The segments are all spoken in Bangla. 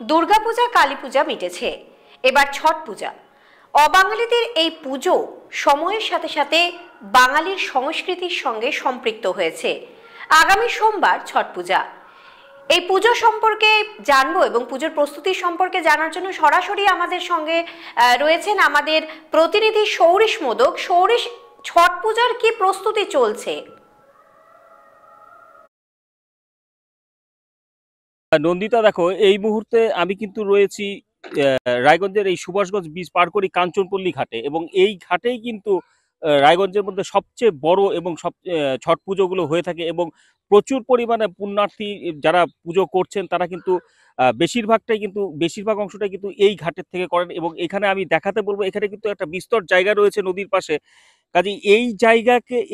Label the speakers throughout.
Speaker 1: দুর্গাপূজা কালী পূজা মিটেছে, এবার ছট পূজা। অবাঙালিদের এই পুজো সময়ের সাথে সাথে বাঙালির সংস্কৃতির সঙ্গে সম্পৃক্ত হয়েছে। আগামী সোমবার ছট পূজা। এই পুজো সম্পর্কে জানবো এবং পুজোর প্রস্তুতি সম্পর্কে জানার জন্য সরাসরি আমাদের সঙ্গে রয়েছেন আমাদের প্রতিনিধি সৌরিশ মোদক। সৌরিশ, ছট পূজার কি প্রস্তুতি চলছে?
Speaker 2: নন্দিতা, দেখো, এই মুহূর্তে আমি কিন্তু রয়েছি রায়গঞ্জের এই সুভাষগঞ্জ ব্রিজ পার করি কাঞ্চনপল্লী ঘাটে, এবং এই ঘাটেই কিন্তু রায়গঞ্জের মধ্যে সবচেয়ে বড় এবং সব ছট পুজোগুলো হয়ে থাকে, এবং প্রচুর পরিমাণে পুণ্যার্থী যারা পুজো করছেন তারা কিন্তু বেশিরভাগ অংশটাই কিন্তু এই ঘাটের থেকে করেন। এবং এখানে আমি দেখাতে বলবো, এখানে কিন্তু একটা বিস্তর জায়গা রয়েছে নদীর পাশে। কাজে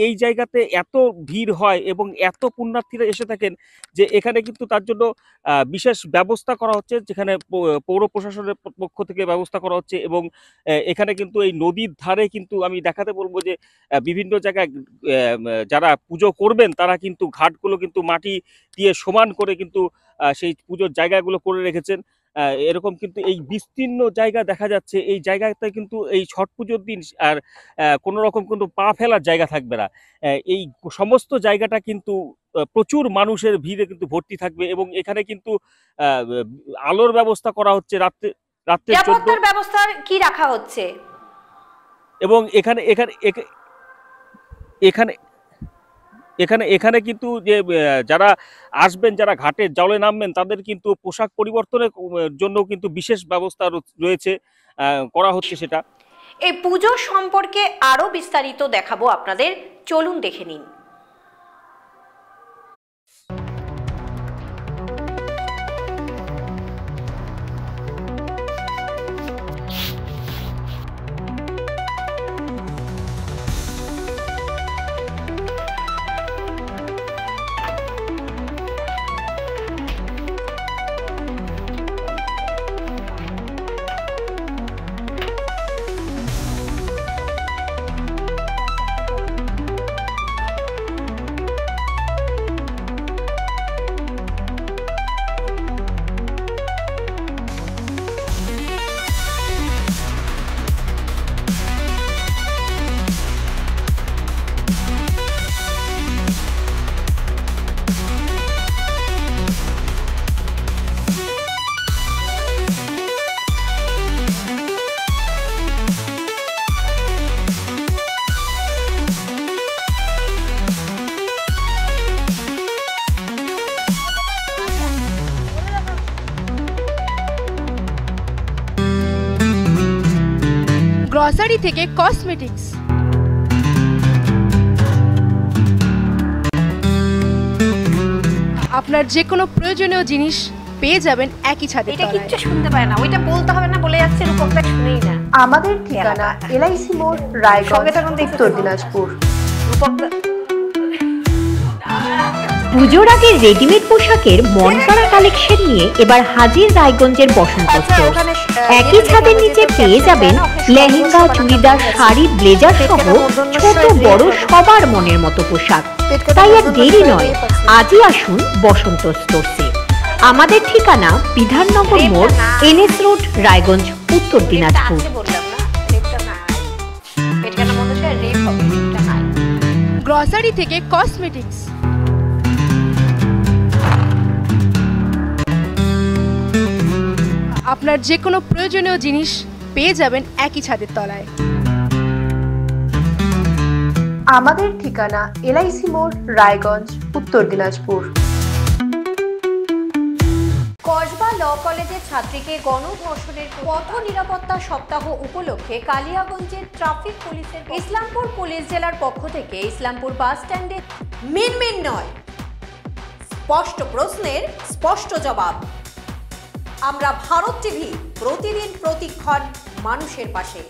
Speaker 2: এই জায়গাতে এত ভিড় হয় এবং এত পুণ্যার্থীরা এসে থাকেন যে এখানে কিন্তু তার জন্য বিশেষ ব্যবস্থা করা হচ্ছে, যেখানে পৌর প্রশাসনের পক্ষ থেকে ব্যবস্থা করা হচ্ছে। এবং এখানে কিন্তু এই নদীর ধারে কিন্তু আমি দেখাতে বলবো যে বিভিন্ন জায়গায় যারা পুজো করবেন তারা কিন্তু ঘাটগুলো কিন্তু মাটি দিয়ে সমান করে কিন্তু সেই পুজোর জায়গাগুলো করে রেখেছেন। এরকম কিন্তু এই বিস্তীর্ণ জায়গা দেখা যাচ্ছে। এই জায়গাতে কিন্তু এই ছট পুজোর দিন আর কোনো রকম কিন্তু পা ফেলার জায়গা থাকবে না। এই সমস্ত জায়গাটা কিন্তু প্রচুর মানুষের ভিড়ে কিন্তু ভর্তি থাকবে, এবং এখানে কিন্তু আলোর ব্যবস্থা করা হচ্ছে রাত্রে
Speaker 1: নিরাপত্তার ব্যবস্থা কি রাখা হচ্ছে?
Speaker 2: এবং এখানে এখানে এখানে এখানে এখানে কিন্তু যে যারা আসবেন, যারা ঘাটে জলে নামবেন, তাদের কিন্তু পোশাক পরিবর্তনের জন্য কিন্তু বিশেষ ব্যবস্থা রয়েছে, করা হচ্ছে সেটা।
Speaker 1: এই পুজো সম্পর্কে আরো বিস্তারিত দেখাবো আপনাদের, চলুন দেখে নিন।
Speaker 3: গ্রসারি থেকে কসমেটিক্স, আপনার যে কোনো প্রয়োজনীয় জিনিস পেয়ে যাবেন একই ছাদের তলায়।
Speaker 1: এটা কিচ্ছু শুনতে পায় না, ওইটা বলতে হবে না বলে যাচ্ছে, রূপকটা শুনেই না।
Speaker 4: আমাদের ঠিকানা এলআইসি মোড়, রায়গঞ্জ, উত্তর দিনাজপুর।
Speaker 5: পুজোর আগে রেডিমেড পোশাকের মন করা কালেকশন নিয়ে এবার হাজির রায়গঞ্জের বসন্ত স্টোর। একই ছাদের নিচে পেয়ে যাবেন লেহেঙ্গা, চুড়িদার, শাড়ি, ব্লেজার সহ ছোট বড় সবার মনের মতো পোশাক। তাই আর দেরি নয়, আজই আসুন বসন্ত স্টোরসে। আমাদের ঠিকানা বিধাননগর মোড়, এনএস রোড, রায়গঞ্জ, উত্তর দিনাজপুর।
Speaker 3: গ্রসারি থেকে কসমেটিক্স, আপনার যে কোনো প্রয়োজনীয় জিনিস পেয়ে যাবেন একই ছাদের তলায়।
Speaker 4: আমাদের ঠিকানা এলআইসি মোড়, রায়গঞ্জ, উত্তর দিনাজপুর।
Speaker 1: কসবা ল কলেজের ছাত্রীকে গণধর্ষণের পথ নিরাপত্তা সপ্তাহ উপলক্ষে কালিয়াগঞ্জের ট্রাফিক পুলিশের ইসলামপুর পুলিশ জেলার পক্ষ থেকে ইসলামপুর বাস স্ট্যান্ডে মিনমিন নয়, স্পষ্ট প্রশ্নের স্পষ্ট জবাব। আমরা ভারত টিভি, প্রতিদিন প্রতিক্ষণ মানুষের পাশে।